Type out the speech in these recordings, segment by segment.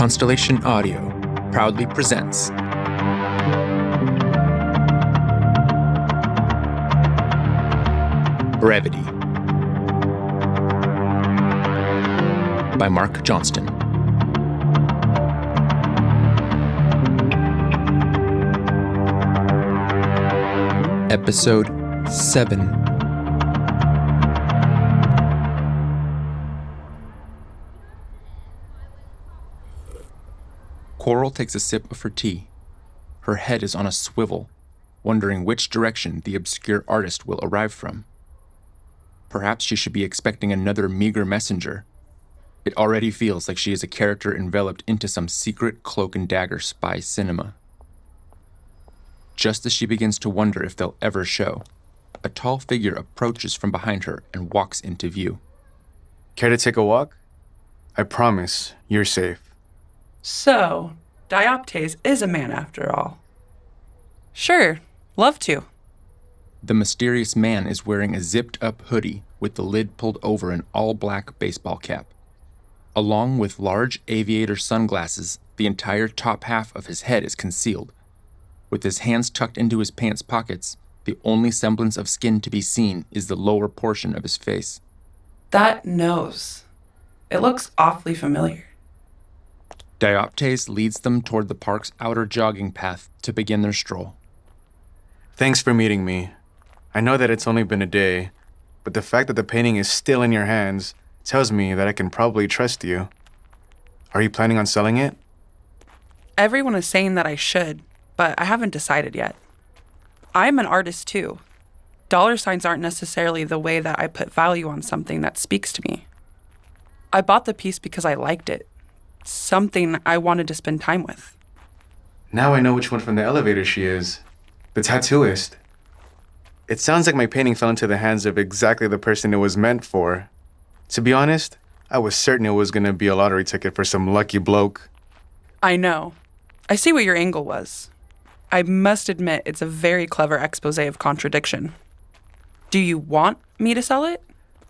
Constellation Audio proudly presents Brevity by Mark Johnston. Episode 7. Coral takes a sip of her tea. Her head is on a swivel, wondering which direction the obscure artist will arrive from. Perhaps she should be expecting another meager messenger. It already feels like she is a character enveloped into some secret cloak and dagger spy cinema. Just as she begins to wonder if they'll ever show, a tall figure approaches from behind her and walks into view. Care to take a walk? I promise you're safe. So, Dioptase is a man after all. Sure, love to. The mysterious man is wearing a zipped-up hoodie with the lid pulled over an all-black baseball cap. Along with large aviator sunglasses, the entire top half of his head is concealed. With his hands tucked into his pants pockets, the only semblance of skin to be seen is the lower portion of his face. That nose. It looks awfully familiar. Dioptase leads them toward the park's outer jogging path to begin their stroll. Thanks for meeting me. I know that it's only been a day, but the fact that the painting is still in your hands tells me that I can probably trust you. Are you planning on selling it? Everyone is saying that I should, but I haven't decided yet. I'm an artist too. Dollar signs aren't necessarily the way that I put value on something that speaks to me. I bought the piece because I liked it. Something I wanted to spend time with. Now I know which one from the elevator she is. The tattooist. It sounds like my painting fell into the hands of exactly the person it was meant for. To be honest, I was certain it was going to be a lottery ticket for some lucky bloke. I know. I see what your angle was. I must admit it's a very clever expose of contradiction. Do you want me to sell it?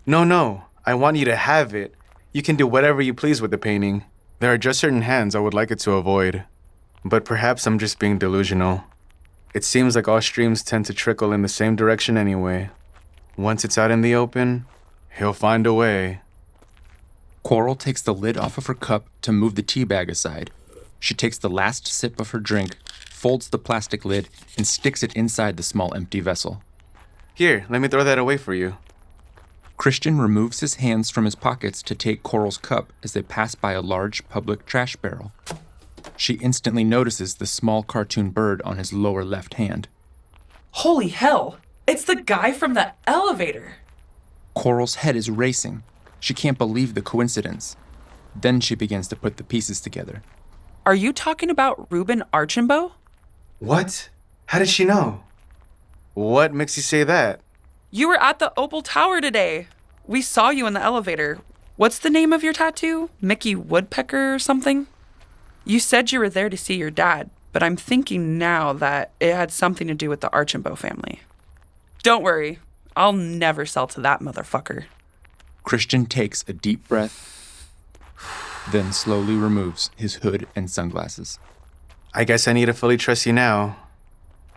No. I want you to have it. You can do whatever you please with the painting. There are just certain hands I would like it to avoid. But perhaps I'm just being delusional. It seems like all streams tend to trickle in the same direction anyway. Once it's out in the open, he'll find a way. Coral takes the lid off of her cup to move the tea bag aside. She takes the last sip of her drink, folds the plastic lid, and sticks it inside the small empty vessel. Here, let me throw that away for you. Christian removes his hands from his pockets to take Coral's cup as they pass by a large public trash barrel. She instantly notices the small cartoon bird on his lower left hand. Holy hell! It's the guy from the elevator! Coral's head is racing. She can't believe the coincidence. Then she begins to put the pieces together. Are you talking about Reuben Archambault? What? How did she know? What makes you say that? You were at the Opal Tower today. We saw you in the elevator. What's the name of your tattoo? Mickey Woodpecker or something? You said you were there to see your dad, but I'm thinking now that it had something to do with the Archambault family. Don't worry, I'll never sell to that motherfucker. Christian takes a deep breath, then slowly removes his hood and sunglasses. I guess I need to fully trust you now.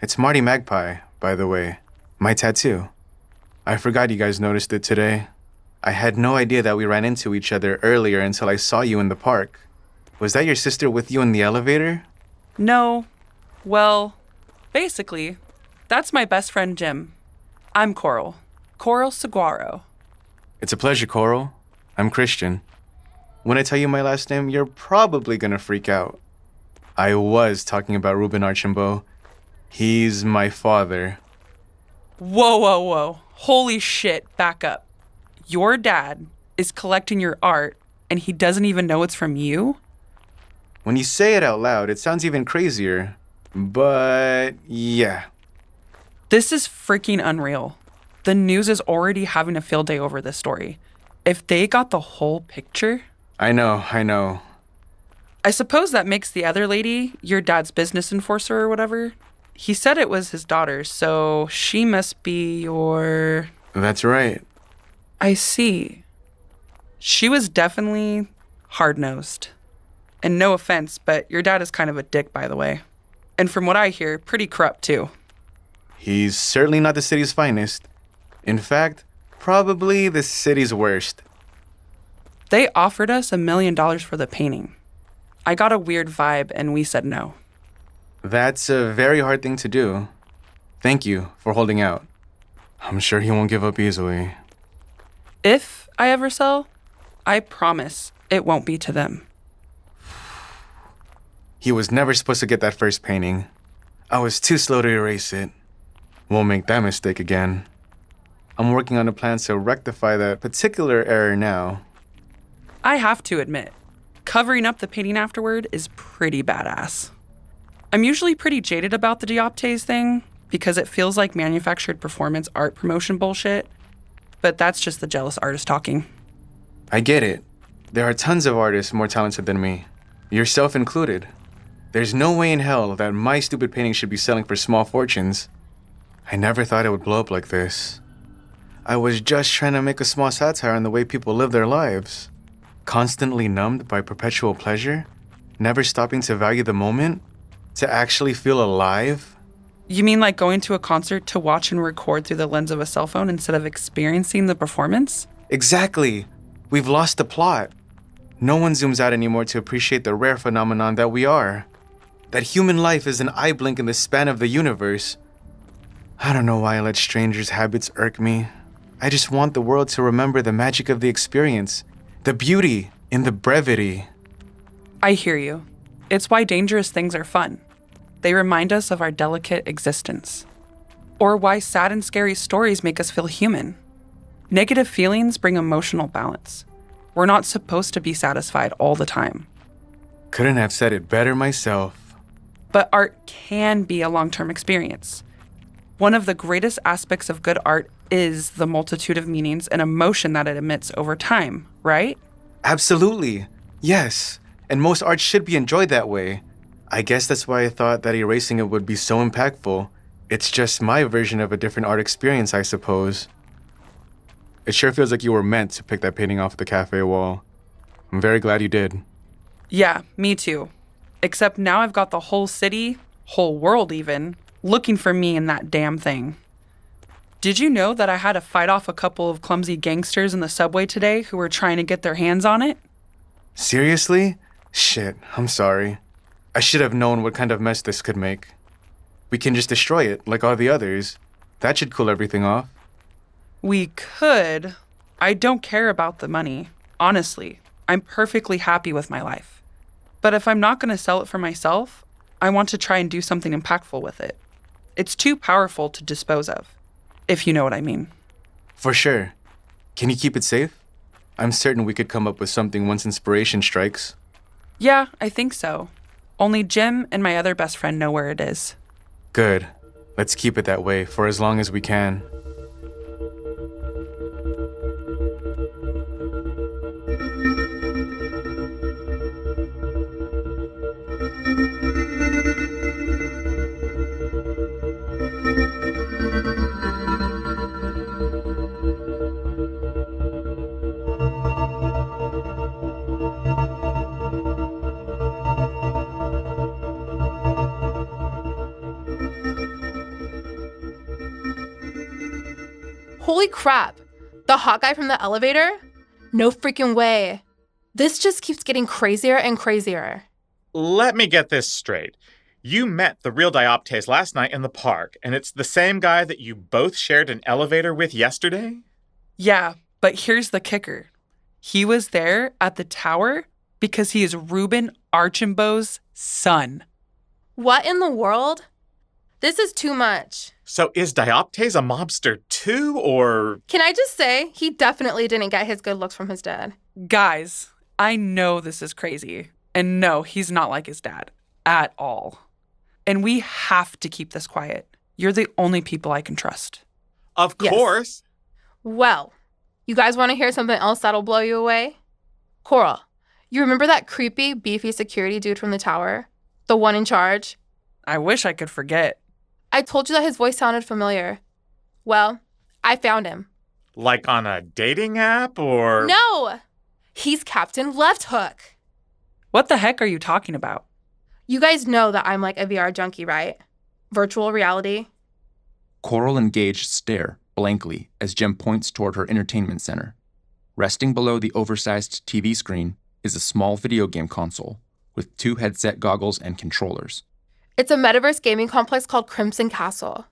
It's Marty Magpie, by the way. My tattoo. I forgot you guys noticed it today. I had no idea that we ran into each other earlier until I saw you in the park. Was that your sister with you in the elevator? No. Well, basically, that's my best friend Jim. I'm Coral. Coral Saguaro. It's a pleasure, Coral. I'm Christian. When I tell you my last name, you're probably gonna freak out. I was talking about Reuben Archambault. He's my father. Whoa. Holy shit, back up. Your dad is collecting your art and he doesn't even know it's from you? When you say it out loud, it sounds even crazier. But yeah. This is freaking unreal. The news is already having a field day over this story. If they got the whole picture... I know. I suppose that makes the other lady your dad's business enforcer or whatever. He said it was his daughter, so she must be your... That's right. I see. She was definitely hard-nosed. And no offense, but your dad is kind of a dick, by the way. And from what I hear, pretty corrupt, too. He's certainly not the city's finest. In fact, probably the city's worst. They offered us $1 million for the painting. I got a weird vibe, and we said no. That's a very hard thing to do. Thank you for holding out. I'm sure he won't give up easily. If I ever sell, I promise it won't be to them. He was never supposed to get that first painting. I was too slow to erase it. Won't make that mistake again. I'm working on a plan to rectify that particular error now. I have to admit, covering up the painting afterward is pretty badass. I'm usually pretty jaded about the Dioptase thing because it feels like manufactured performance art promotion bullshit, but that's just the jealous artist talking. I get it. There are tons of artists more talented than me, yourself included. There's no way in hell that my stupid painting should be selling for small fortunes. I never thought it would blow up like this. I was just trying to make a small satire on the way people live their lives. Constantly numbed by perpetual pleasure, never stopping to value the moment, to actually feel alive. You mean like going to a concert to watch and record through the lens of a cell phone instead of experiencing the performance? Exactly. We've lost the plot. No one zooms out anymore to appreciate the rare phenomenon that we are. That human life is an eye blink in the span of the universe. I don't know why I let strangers' habits irk me. I just want the world to remember the magic of the experience, the beauty in the brevity. I hear you. It's why dangerous things are fun. They remind us of our delicate existence. Or why sad and scary stories make us feel human. Negative feelings bring emotional balance. We're not supposed to be satisfied all the time. Couldn't have said it better myself. But art can be a long-term experience. One of the greatest aspects of good art is the multitude of meanings and emotion that it emits over time, right? Absolutely. Yes. And most art should be enjoyed that way. I guess that's why I thought that erasing it would be so impactful. It's just my version of a different art experience, I suppose. It sure feels like you were meant to pick that painting off the cafe wall. I'm very glad you did. Yeah, me too. Except now I've got the whole city, whole world even, looking for me in that damn thing. Did you know that I had to fight off a couple of clumsy gangsters in the subway today who were trying to get their hands on it? Seriously? Shit, I'm sorry. I should have known what kind of mess this could make. We can just destroy it, like all the others. That should cool everything off. We could. I don't care about the money. Honestly, I'm perfectly happy with my life. But if I'm not going to sell it for myself, I want to try and do something impactful with it. It's too powerful to dispose of, if you know what I mean. For sure. Can you keep it safe? I'm certain we could come up with something once inspiration strikes. Yeah, I think so. Only Jim and my other best friend know where it is. Good. Let's keep it that way for as long as we can. Holy crap! The hot guy from the elevator? No freaking way. This just keeps getting crazier and crazier. Let me get this straight. You met the real Dioptase last night in the park, and it's the same guy that you both shared an elevator with yesterday? Yeah, but here's the kicker. He was there at the tower because he is Reuben Archambault's son. What in the world? This is too much. So is Dioptase a mobster too, or... Can I just say, he definitely didn't get his good looks from his dad. Guys, I know this is crazy. And no, he's not like his dad. At all. And we have to keep this quiet. You're the only people I can trust. Of Yes. course. Well, you guys want to hear something else that'll blow you away? Coral, you remember that creepy, beefy security dude from the tower? The one in charge? I wish I could forget. I told you that his voice sounded familiar. Well, I found him. Like on a dating app, or... No! He's Captain Left Hook. What the heck are you talking about? You guys know that I'm like a VR junkie, right? Virtual reality. Coral and Gage stare blankly as Jem points toward her entertainment center. Resting below the oversized TV screen is a small video game console with 2 headset goggles and controllers. It's a metaverse gaming complex called Crimson Castle.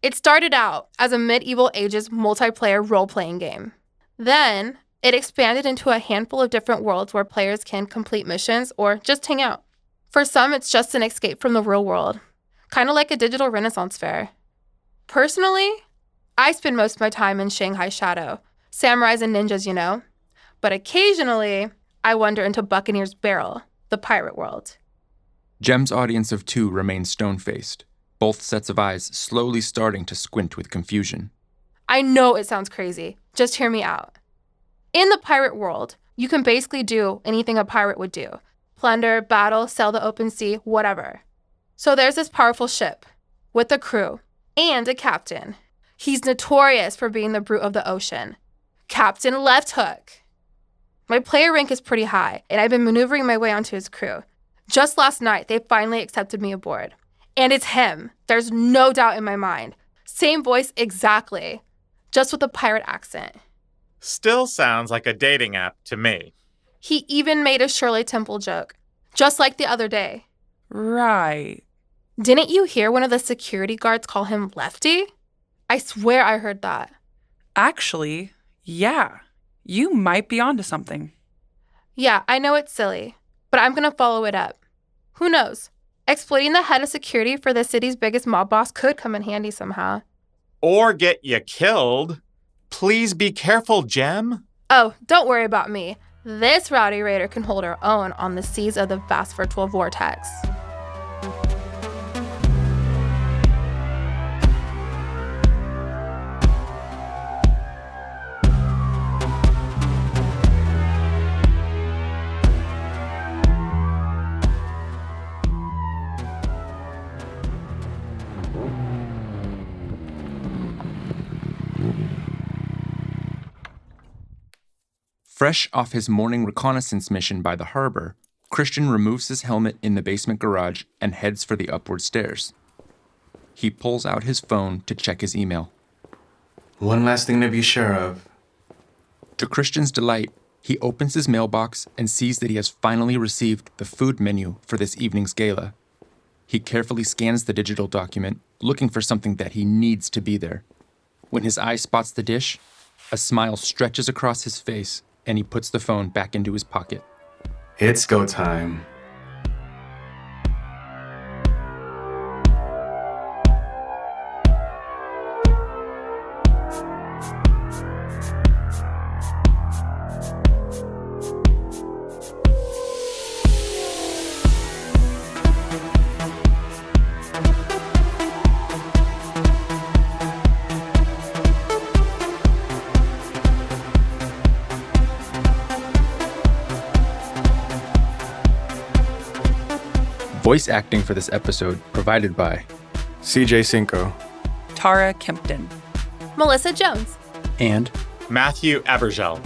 It started out as a medieval ages multiplayer role-playing game. Then, it expanded into a handful of different worlds where players can complete missions or just hang out. For some, it's just an escape from the real world, kind of like a digital Renaissance fair. Personally, I spend most of my time in Shanghai Shadow, samurais and ninjas, you know. But occasionally, I wander into Buccaneer's Barrel, the pirate world. Jem's audience of 2 remain stone-faced, both sets of eyes slowly starting to squint with confusion. I know it sounds crazy. Just hear me out. In the pirate world, you can basically do anything a pirate would do. Plunder, battle, sail the open sea, whatever. So there's this powerful ship with a crew and a captain. He's notorious for being the brute of the ocean. Captain Left Hook. My player rank is pretty high, and I've been maneuvering my way onto his crew. Just last night, they finally accepted me aboard. And it's him. There's no doubt in my mind. Same voice exactly, just with a pirate accent. Still sounds like a dating app to me. He even made a Shirley Temple joke, just like the other day. Right. Didn't you hear one of the security guards call him Lefty? I swear I heard that. Actually, yeah. You might be onto something. Yeah, I know it's silly, but I'm going to follow it up. Who knows? Exploiting the head of security for the city's biggest mob boss could come in handy somehow. Or get you killed. Please be careful, Jem. Oh, don't worry about me. This rowdy raider can hold her own on the seas of the vast virtual vortex. Fresh off his morning reconnaissance mission by the harbor, Christian removes his helmet in the basement garage and heads for the upward stairs. He pulls out his phone to check his email. One last thing to be sure of. To Christian's delight, he opens his mailbox and sees that he has finally received the food menu for this evening's gala. He carefully scans the digital document, looking for something that he needs to be there. When his eye spots the dish, a smile stretches across his face, and he puts the phone back into his pocket. It's go time. Voice acting for this episode provided by CJ Cinco. Tara Kempton. Melissa Jones. and Matthew Abergel.